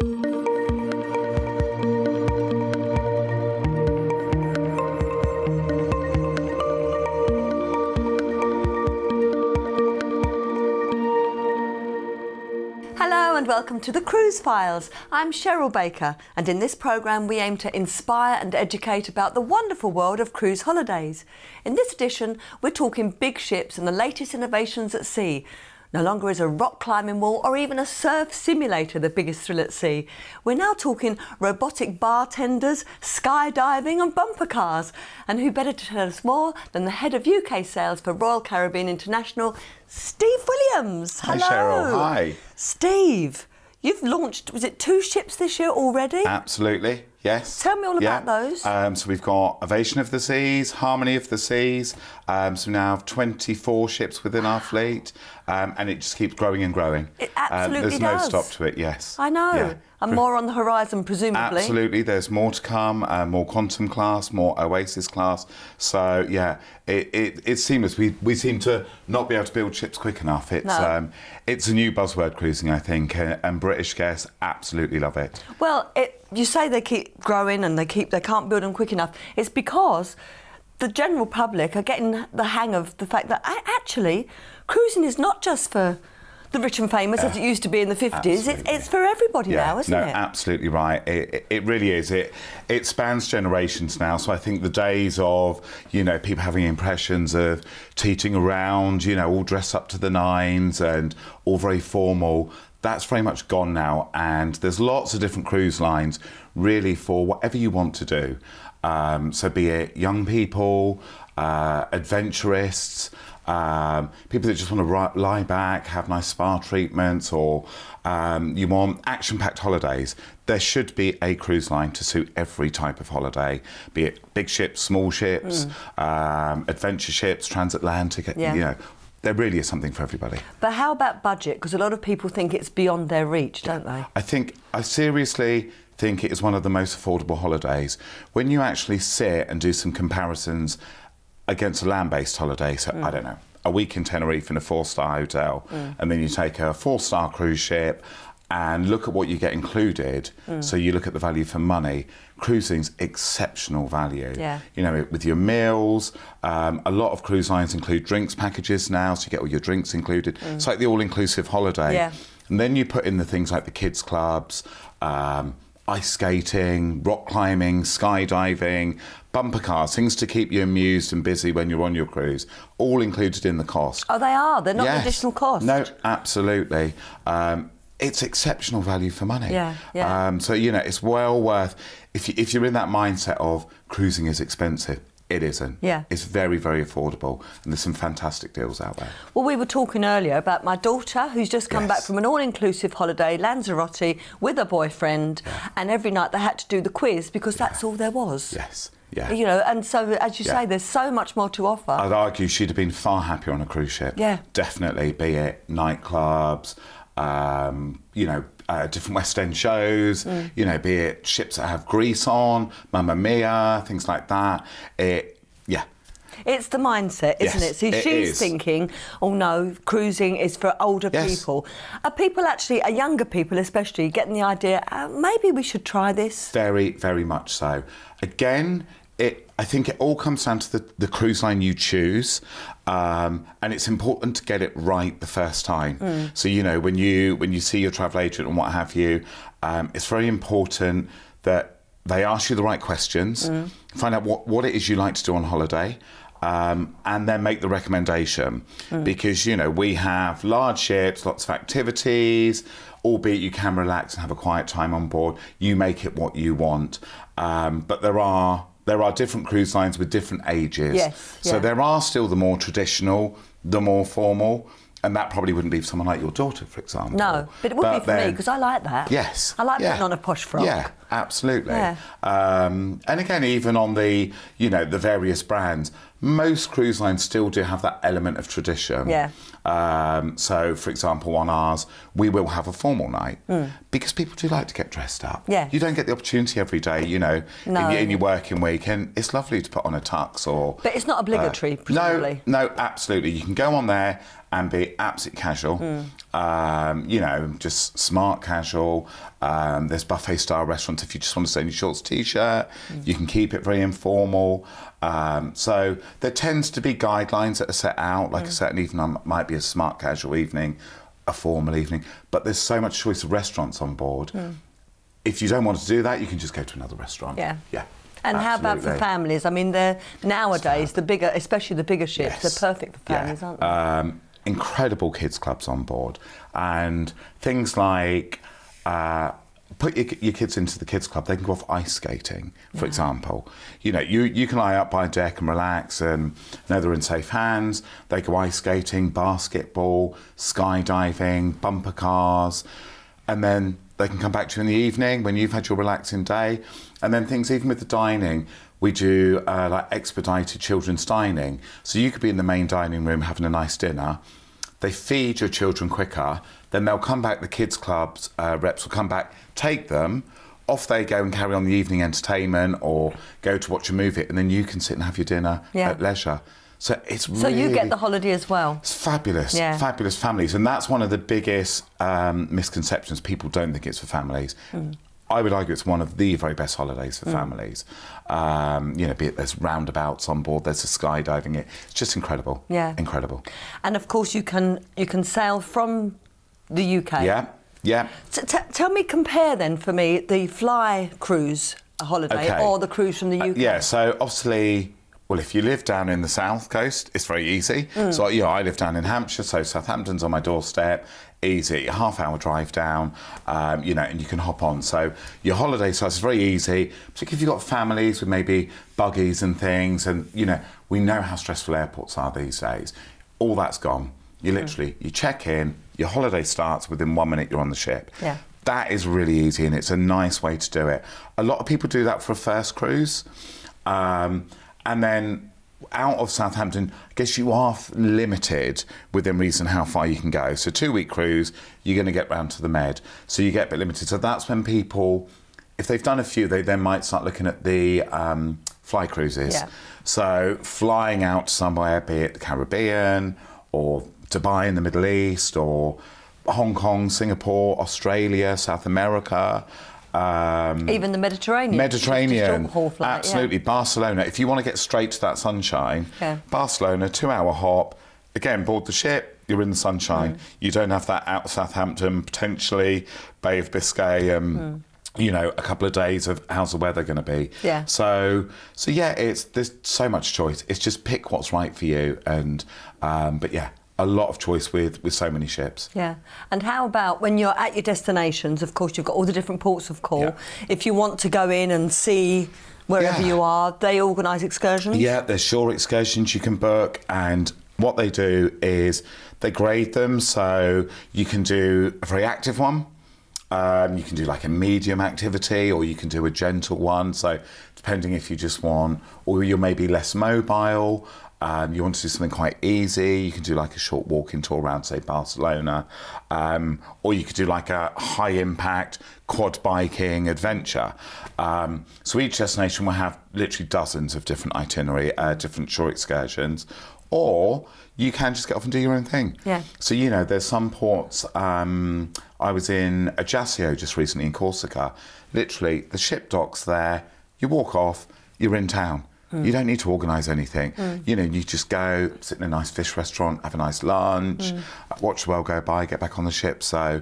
Hello and welcome to the Cruise Files. I'm Cheryl Baker, and in this programme we aim to inspire and educate about the wonderful world of cruise holidays. In this edition we're talking big ships and the latest innovations at sea. No longer is a rock climbing wall or even a surf simulator the biggest thrill at sea. We're now talking robotic bartenders, skydiving and bumper cars. And who better to tell us more than the head of UK sales for Royal Caribbean International, Steve Williams. Hi, Hello. Cheryl. Hi. Steve, you've launched, was it 2 ships this year already? Absolutely, yes. Tell me all about those. So we've got Ovation of the Seas, Harmony of the Seas. So we now have 24 ships within our fleet, and it just keeps growing and growing. It absolutely does. There's no stop to it, yes. I know. Yeah. And more on the horizon, presumably. Absolutely, there's more to come, more Quantum class, more Oasis class. So, yeah, it's seamless. We seem to not be able to build ships quick enough. It's a new buzzword, cruising, I think, and British guests absolutely love it. Well, you say they keep growing and they can't build them quick enough. It's because the general public are getting the hang of the fact that actually cruising is not just for the rich and famous as it used to be in the 50s. It's for everybody now, isn't it? No, absolutely right. It really is. It spans generations now. So I think the days of, people having impressions of teaching around, all dressed up to the nines and all very formal, that's very much gone now. And there's lots of different cruise lines really for whatever you want to do. So be it young people, adventurists, people that just want to lie back, have nice spa treatments, or you want action-packed holidays. There should be a cruise line to suit every type of holiday, be it big ships, small ships, adventure ships, transatlantic, there really is something for everybody. But how about budget? Because a lot of people think it's beyond their reach, don't they? I seriously think it is one of the most affordable holidays. When you actually sit and do some comparisons against a land-based holiday, so I don't know, a week in Tenerife in a 4-star hotel, and then you take a 4-star cruise ship and look at what you get included, so you look at the value for money. Cruising's exceptional value. Yeah. With your meals, a lot of cruise lines include drinks packages now, so you get all your drinks included. It's like the all-inclusive holiday. Yeah. And then you put in the things like the kids' clubs, ice skating, rock climbing, skydiving, bumper cars, things to keep you amused and busy when you're on your cruise, all included in the cost. Oh, they are? They're not an additional cost? No, absolutely. It's exceptional value for money. Yeah. So, it's well worth, if you're in that mindset of cruising is expensive, it isn't. Yeah. It's very, very affordable, and there's some fantastic deals out there. Well, we were talking earlier about my daughter, who's just come back from an all-inclusive holiday, Lanzarote, with a boyfriend, and every night they had to do the quiz because that's all there was. Yes. Yeah. And so, as you say, there's so much more to offer. I'd argue she'd have been far happier on a cruise ship. Yeah. Definitely, be it nightclubs, different West End shows, be it ships that have grease on, Mamma Mia, things like that. It's the mindset, isn't it? So she's thinking, oh no, cruising is for older people. Are younger people especially, getting the idea, maybe we should try this? Very, very much so. Again, I think it all comes down to the cruise line you choose, and it's important to get it right the first time. So, when you see your travel agent and what have you, it's very important that they ask you the right questions, find out what it is you like to do on holiday, and then make the recommendation. Because, we have large ships, lots of activities, albeit you can relax and have a quiet time on board. You make it what you want. But there are different cruise lines with different ages. So there are still the more traditional, the more formal, and that probably wouldn't be for someone like your daughter, for example. No, but it would be for me, because I like that. Yes. I like putting on a posh frock. Yeah, absolutely. Yeah. And again, even on the various brands, most cruise lines still do have that element of tradition. Yeah. So, for example, on ours, we will have a formal night because people do like to get dressed up. Yeah. You don't get the opportunity every day, in your working week, and it's lovely to put on a tux or... But it's not obligatory, presumably. No, absolutely. You can go on there and be absolutely casual. You know, just smart casual. There's buffet style restaurants if you just want to stay in your shorts t-shirt. You can keep it very informal. So there tends to be guidelines that are set out, like a certain evening might be a smart casual evening, a formal evening, but there's so much choice of restaurants on board. If you don't want to do that, you can just go to another restaurant. Yeah. And absolutely. how about for families? I mean, they're nowadays the bigger, especially the bigger ships, they're perfect for families, aren't they? Incredible kids clubs on board, and things like put your kids into the kids club. They can go off ice skating, for example. You know, you can lie up by a deck and relax and know they're in safe hands. They go ice skating, basketball, skydiving, bumper cars, and then they can come back to you in the evening when you've had your relaxing day. And then things, even with the dining, we do like expedited children's dining. So you could be in the main dining room having a nice dinner. They feed your children quicker. Then they'll come back, the kids clubs reps will come back, take them, off they go and carry on the evening entertainment or go to watch a movie, and then you can sit and have your dinner at leisure. So it's really... So you get the holiday as well? It's fabulous, fabulous families. And that's one of the biggest misconceptions. People don't think it's for families. I would argue it's one of the very best holidays for families. You know, be it there's roundabouts on board, there's a skydiving. It's just incredible. Yeah. Incredible. And of course you can sail from the UK. Yeah. So tell me, compare then for me the fly cruise holiday or the cruise from the UK. Yeah, so obviously... Well, if you live down in the south coast, it's very easy. So, you know, I live down in Hampshire, so Southampton's on my doorstep, easy, half-hour drive down, you know, and you can hop on. So your holiday size is very easy, particularly if you've got families with maybe buggies and things, and, you know, we know how stressful airports are these days. All that's gone. You literally, you check in, your holiday starts, within 1 minute you're on the ship. Yeah. That is really easy, and it's a nice way to do it. A lot of people do that for a first cruise. And then out of Southampton, I guess you are limited within reason how far you can go. So 2-week cruise, you're going to get round to the Med. So you get a bit limited. So that's when people, if they've done a few, they then might start looking at the fly cruises. Yeah. So flying out somewhere, be it the Caribbean or Dubai in the Middle East or Hong Kong, Singapore, Australia, South America. Even the Mediterranean. Mediterranean, absolutely. Barcelona, if you want to get straight to that sunshine, Barcelona, 2-hour hop, again, board the ship, you're in the sunshine. You don't have that out of Southampton, potentially Bay of Biscay, you know, a couple of days of how's the weather going to be. Yeah. So yeah, there's so much choice. It's just pick what's right for you, and but yeah, a lot of choice with so many ships. Yeah. And how about when you're at your destinations? Of course, you've got all the different ports of call. Yeah. If you want to go in and see wherever you are, they organise excursions? Yeah, there's shore excursions you can book, and what they do is they grade them, so you can do a very active one. You can do like a medium activity, or you can do a gentle one. So depending if you just want, or you're maybe less mobile, you want to do something quite easy, you can do like a short walking tour around, say, Barcelona, or you could do like a high impact quad biking adventure. So each destination will have literally dozens of different itinerary, different shore excursions, or you can just get off and do your own thing. Yeah. So, you know, there's some ports, I was in Ajaccio just recently in Corsica. Literally, the ship docks there, you walk off, you're in town. You don't need to organise anything. You know, you just go, sit in a nice fish restaurant, have a nice lunch, watch the world go by, get back on the ship. So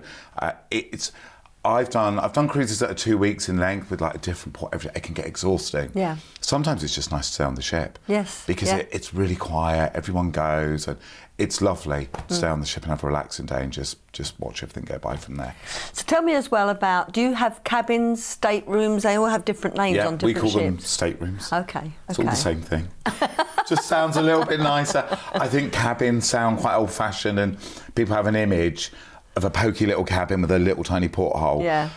I've done cruises that are 2 weeks in length with like a different port every day. It can get exhausting. Yeah. Sometimes it's just nice to stay on the ship. Yes. Because it's really quiet, everyone goes, and it's lovely to stay on the ship and have a relaxing day and just watch everything go by from there. So tell me as well about, do you have cabins, staterooms? They all have different names on different ships. Yeah, we call them staterooms. Okay. It's all the same thing. Just sounds a little bit nicer. I think cabins sound quite old-fashioned, and people have an image of a pokey little cabin with a little tiny porthole. Yeah.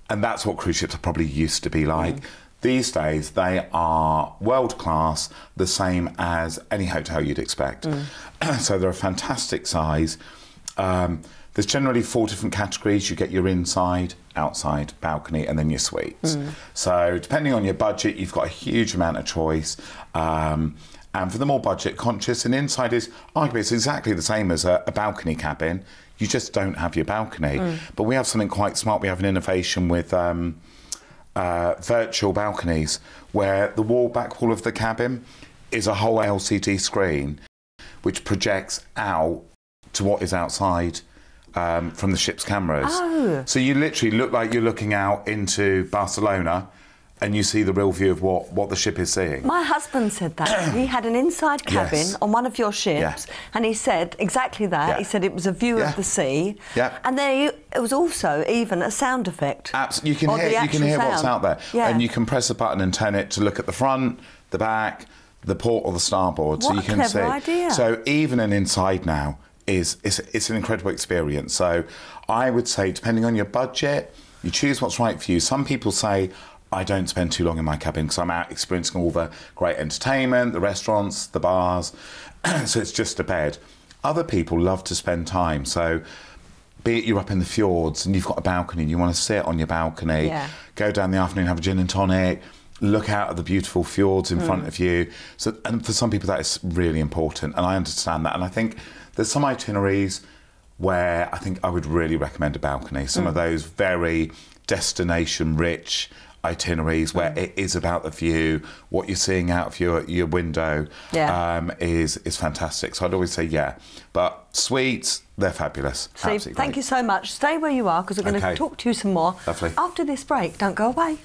And that's what cruise ships probably used to be like. These days, they are world-class, the same as any hotel you'd expect. So they're a fantastic size. There's generally 4 different categories. You get your inside, outside, balcony, and then your suites. So depending on your budget, you've got a huge amount of choice. And for the more budget conscious, and inside is arguably it's exactly the same as a balcony cabin. You just don't have your balcony. But we have something quite smart. We have an innovation with virtual balconies where the back wall of the cabin is a whole LCD screen which projects out to what is outside from the ship's cameras. Oh. So you literally look like you're looking out into Barcelona and you see the real view of what the ship is seeing. My husband said that. He had an inside cabin Yes. on one of your ships, and he said exactly that. Yeah. He said it was a view Yeah. of the sea, Yeah. and it was also even a sound effect. You can hear what's sound. out there, Yeah. and you can press a button and turn it to look at the front, the back, the port or the starboard, so What you a can clever see. idea. So even an inside now it's an incredible experience. So I would say, depending on your budget, you choose what's right for you. Some people say, I don't spend too long in my cabin because I'm out experiencing all the great entertainment, the restaurants, the bars, so it's just a bed. Other people love to spend time, so be it you're up in the fjords and you've got a balcony and you want to sit on your balcony, Yeah. go down the afternoon, have a gin and tonic, look out at the beautiful fjords in front of you. So, and for some people that is really important, and I understand that. And I think there's some itineraries where I think I would really recommend a balcony. Some of those very destination-rich itineraries where it is about the view, what you're seeing out of your window is fantastic. So I'd always say but suites, they're fabulous. Steve, thank you so much. Stay where you are because we're going to talk to you some more. Lovely. After this break. Don't go away.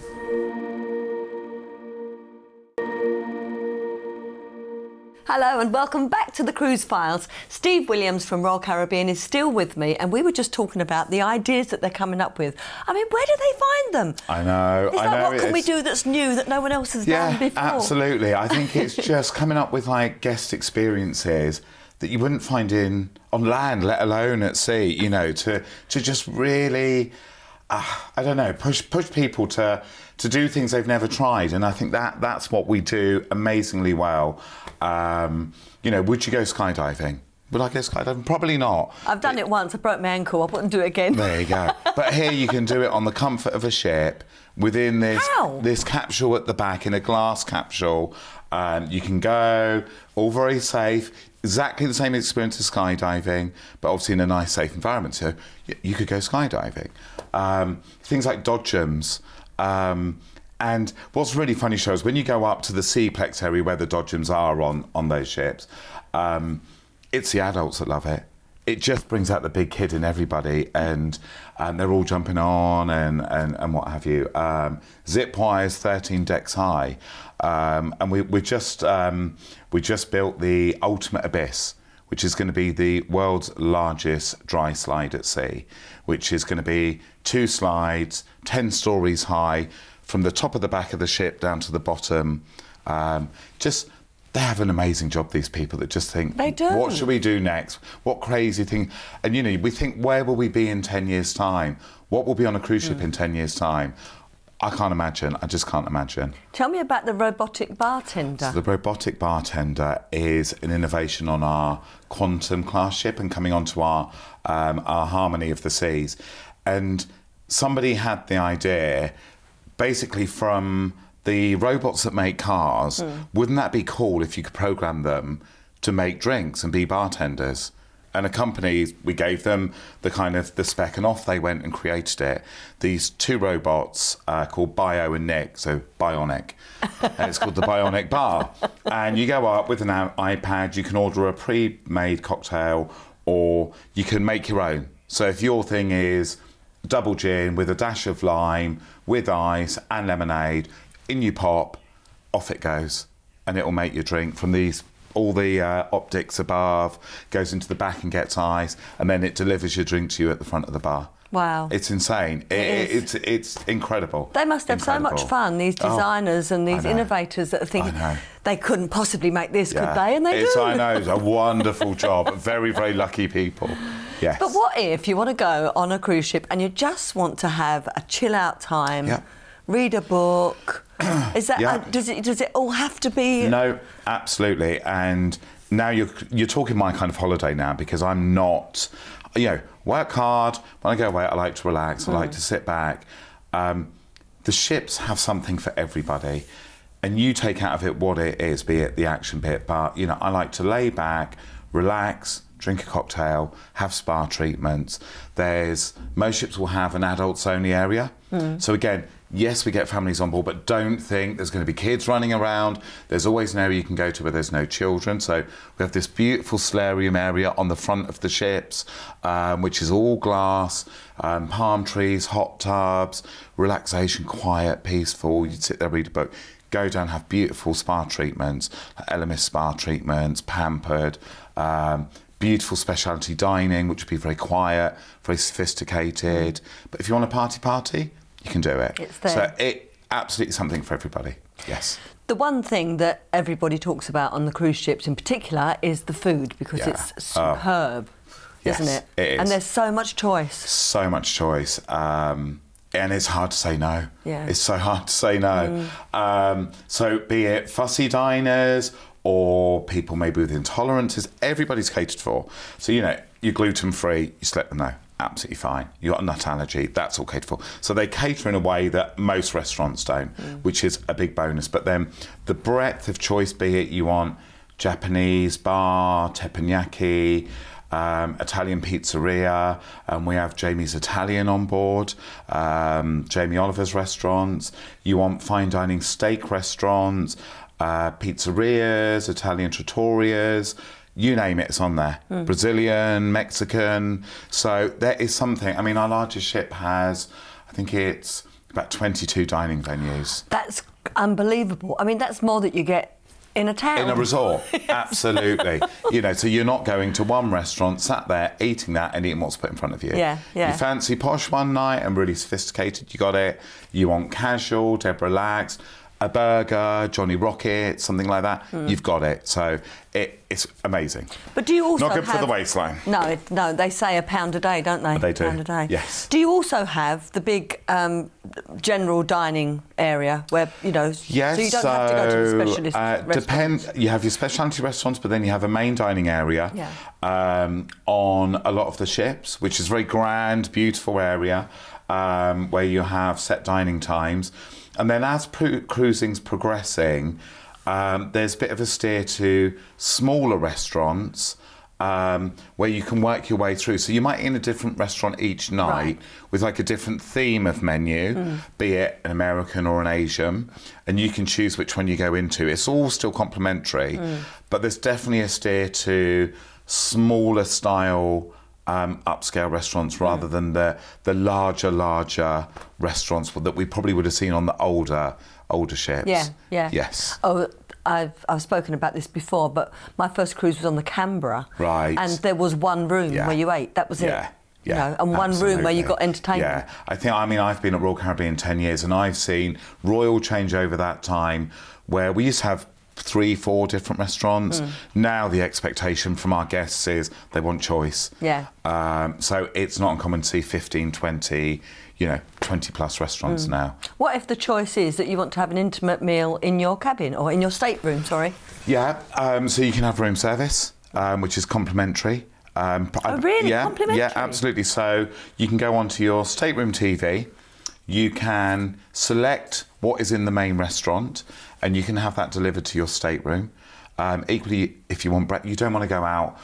Hello and welcome back to the Cruise Files. Steve Williams from Royal Caribbean is still with me, and we were just talking about the ideas that they're coming up with. I mean, where do they find them? I know. It's like, what can we do that's new that no one else has done before? Yeah, absolutely. I think it's just coming up with like guest experiences that you wouldn't find on land, let alone at sea. You know, to just really, I don't know, push people to do things they've never tried, and I think that's what we do amazingly well. You know, would you go skydiving? Would I go skydiving? Probably not. I've done it once. I broke my ankle. I wouldn't do it again. There you go. But here you can do it on the comfort of a ship within this capsule at the back, in a glass capsule. You can go, all very safe, exactly the same experience as skydiving, but obviously in a nice, safe environment. So you could go skydiving. Things like dodgems. And what's really funny, Cheryl, is when you go up to the seaplex area where the dodgems are on those ships, it's the adults that love it. It just brings out the big kid in everybody, and they're all jumping on and what have you. Zip wires 13 decks high, and we just built the Ultimate Abyss, which is going to be the world's largest dry slide at sea, which is going to be 2 slides, 10 stories high, from the top of the back of the ship down to the bottom. They have an amazing job, these people that just think, they do. What should we do next? What crazy thing? And you know, we think, where will we be in 10 years' time? What will be on a cruise ship in 10 years' time? I can't imagine. I just can't imagine. Tell me about the Robotic Bartender. So the Robotic Bartender is an innovation on our Quantum class ship and coming onto our Harmony of the Seas. And somebody had the idea, basically from the robots that make cars, wouldn't that be cool if you could program them to make drinks and be bartenders? And a company, we gave them the spec, and off they went and created it. These 2 robots called Bio and Nick, so Bionic. And it's called the Bionic Bar. And you go up with an iPad, you can order a pre-made cocktail, or you can make your own. So if your thing is double gin with a dash of lime, with ice and lemonade, in you pop, off it goes, and it will make your drink from all the optics above, goes into the back and gets ice, and then it delivers your drink to you at the front of the bar. Wow. It's insane. It's incredible. They must have so much fun, these designers and these innovators that are thinking they couldn't possibly make this, could they? And they do. I know, it's a wonderful job. Very, very lucky people. Yes. But what if you want to go on a cruise ship and you just want to have a chill out time, read a book? Is that does it all have to be? No, absolutely. And now you're talking my kind of holiday now, because I'm not, work hard. When I go away, I like to relax. I like to sit back. The ships have something for everybody. and you take out of it what it is, be it the action bit. But, you know, I like to lay back, relax, drink a cocktail, have spa treatments. Most ships will have an adults only area. So again, yes, we get families on board, but don't think there's going to be kids running around. There's always an area you can go to where there's no children. So we have this beautiful solarium area on the front of the ships, which is all glass, palm trees, hot tubs, relaxation, quiet, peaceful. You'd sit there, read a book, go down, have beautiful spa treatments, like LMS spa treatments, pampered, beautiful specialty dining, which would be very quiet, very sophisticated. But if you want a party, you can do it. It's there. So it absolutely something for everybody. Yes. The one thing that everybody talks about on the cruise ships in particular is the food, because it's superb, yes, isn't it? It is. And there's so much choice. So much choice. And it's hard to say no. Yeah. It's so hard to say no. So be it fussy diners or people maybe with intolerances, everybody's catered for. So, you know, you're gluten-free, you just let them know. Absolutely fine. You've got a nut allergy, that's all catered for. So they cater in a way that most restaurants don't, which is a big bonus. But then the breadth of choice, be it you want Japanese bar, teppanyaki, Italian pizzeria, and we have Jamie's Italian on board, Jamie Oliver's restaurants. You want fine dining steak restaurants, pizzerias, Italian trattorias, you name it, it's on there. Brazilian, Mexican. So there is something. I mean, our largest ship has, I think it's about 22 dining venues. That's unbelievable. I mean, that's more that you get in a town. In a resort, absolutely. You know, so you're not going to one restaurant, sat there, eating that and eating what's put in front of you. Yeah, yeah. You fancy posh one night and really sophisticated, you got it. You want casual, dead relaxed, a burger, Johnny Rocket, something like that, you've got it. So it's amazing. But do you also not good for the waistline? No, they say £1 a day, don't they? They do. £1 a day. Yes. Do you also have the big general dining area where, you know, yes, so you don't have to go to the specialist restaurants? Depends. You have your specialty restaurants, but then you have a main dining area on a lot of the ships, which is a very grand, beautiful area where you have set dining times. And then as cruising's progressing, there's a bit of a steer to smaller restaurants where you can work your way through. So you might eat in a different restaurant each night with like a different theme of menu, be it an American or an Asian, and you can choose which one you go into. It's all still complimentary, but there's definitely a steer to smaller style upscale restaurants rather than the larger restaurants that we probably would have seen on the older ships. Yeah. Yes. Oh, I've spoken about this before, but my first cruise was on the Canberra. Right. And there was one room where you ate. That was it. Yeah. You know, and one room where you got entertainment. Yeah. I mean, I've been at Royal Caribbean 10 years and I've seen Royal change over that time where we used to have 3-4 different restaurants. Now the expectation from our guests is they want choice. Yeah. So it's not uncommon to see 15, 20, 20 plus restaurants now. What if the choice is that you want to have an intimate meal in your cabin or in your stateroom, sorry? Yeah, so you can have room service, which is complimentary. Oh, really? Yeah, complimentary? Yeah, absolutely. So you can go onto your stateroom TV, you can select what is in the main restaurant, and you can have that delivered to your stateroom. Equally, if you want you don't want to go out,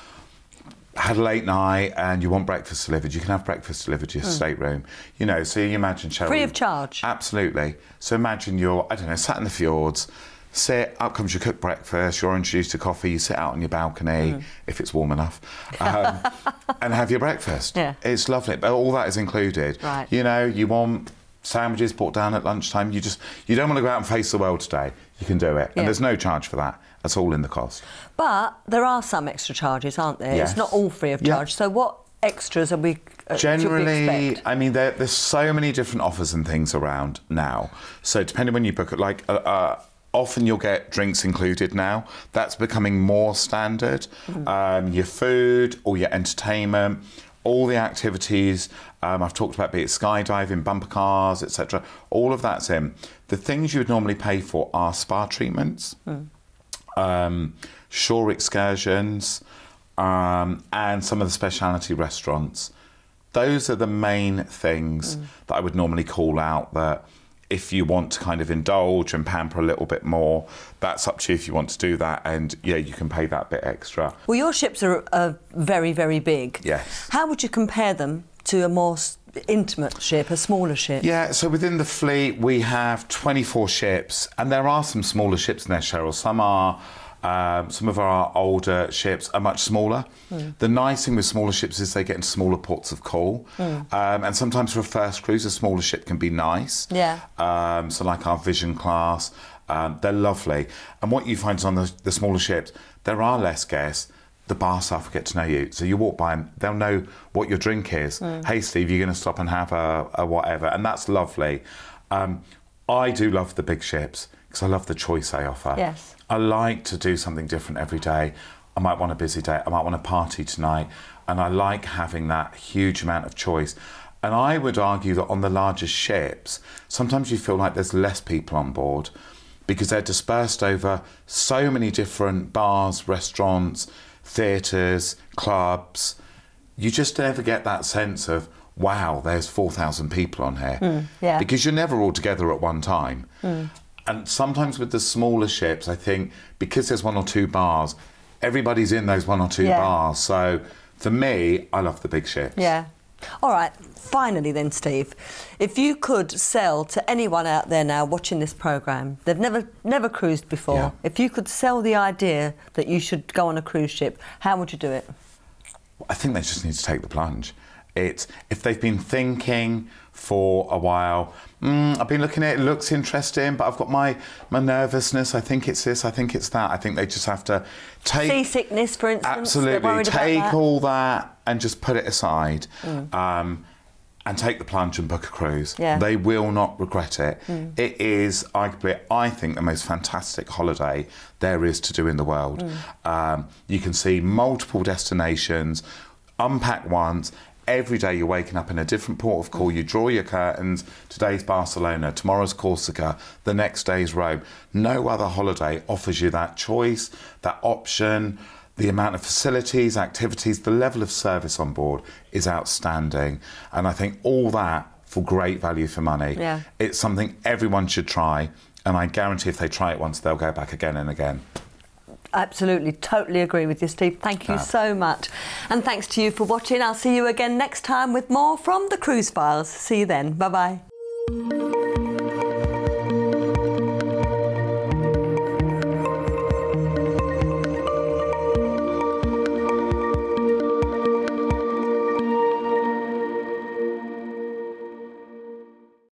had a late night, and you want breakfast delivered, you can have breakfast delivered to your stateroom. You know, so you imagine, Cheryl, free of charge. Absolutely. So imagine you're, I don't know, sat in the fjords, up comes your cooked breakfast, you're introduced to coffee, you sit out on your balcony, if it's warm enough, and have your breakfast. Yeah. It's lovely, but all that is included. Right. You know, you want sandwiches brought down at lunchtime, you don't want to go out and face the world today, you can do it. And there's no charge for that. That's all in the cost. But there are some extra charges, aren't there? Yes. It's not all free of charge. So what extras are we generally, should we expect? I mean, there's so many different offers and things around now. So depending when you book it, like often you'll get drinks included now. That's becoming more standard. Your food, all your entertainment, all the activities I've talked about, be it skydiving, bumper cars, etc. All of that's in. The things you would normally pay for are spa treatments, shore excursions, and some of the specialty restaurants. Those are the main things that I would normally call out that if you want to kind of indulge and pamper a little bit more, that's up to you if you want to do that. And yeah, you can pay that bit extra. Well, your ships are very, very big. Yes. How would you compare them to a more intimate ship, a smaller ship? Yeah, so within the fleet we have 24 ships, and there are some smaller ships in there, Cheryl. Some of our older ships are much smaller. The nice thing with smaller ships is they get into smaller ports of call. And sometimes for a first cruise, a smaller ship can be nice. Yeah. So like our Vision class, they're lovely. And what you find is on the smaller ships, there are less guests. The bar staff will get to know you. So you walk by and they'll know what your drink is. Hey, Steve, you're going to stop and have a whatever. And that's lovely. I do love the big ships because I love the choice they offer. Yes. I like to do something different every day. I might want a busy day. I might want a party tonight. And I like having that huge amount of choice. And I would argue that on the larger ships, sometimes you feel like there's less people on board because they're dispersed over so many different bars, restaurants, theatres, clubs. You just never get that sense of, wow, there's 4,000 people on here. Yeah. Because you're never all together at one time. And sometimes with the smaller ships, I think, because there's one or two bars, everybody's in those one or two bars. So for me, I love the big ships. Yeah. All right, finally then, Steve, if you could sell to anyone out there now watching this programme, they've never cruised before, if you could sell the idea that you should go on a cruise ship, how would you do it? I think they just need to take the plunge. If they've been thinking for a while, I've been looking at it, looks interesting, but I've got my nervousness, I think it's this, I think it's that. I think they just have to take... Seasickness, for instance. Absolutely. Take all that and just put it aside and take the plunge and book a cruise. Yeah. They will not regret it. It is, arguably, I think, the most fantastic holiday there is to do in the world. You can see multiple destinations, unpack once. Every day you're waking up in a different port of call. You draw your curtains. Today's Barcelona, tomorrow's Corsica, the next day's Rome. No other holiday offers you that choice, that option, the amount of facilities, activities, the level of service on board is outstanding. And I think all that for great value for money. Yeah. It's something everyone should try. And I guarantee if they try it once, they'll go back again and again. Absolutely, totally agree with you, Steve. Thank you so much. And thanks to you for watching. I'll see you again next time with more from the Cruise Files. See you then. Bye-bye.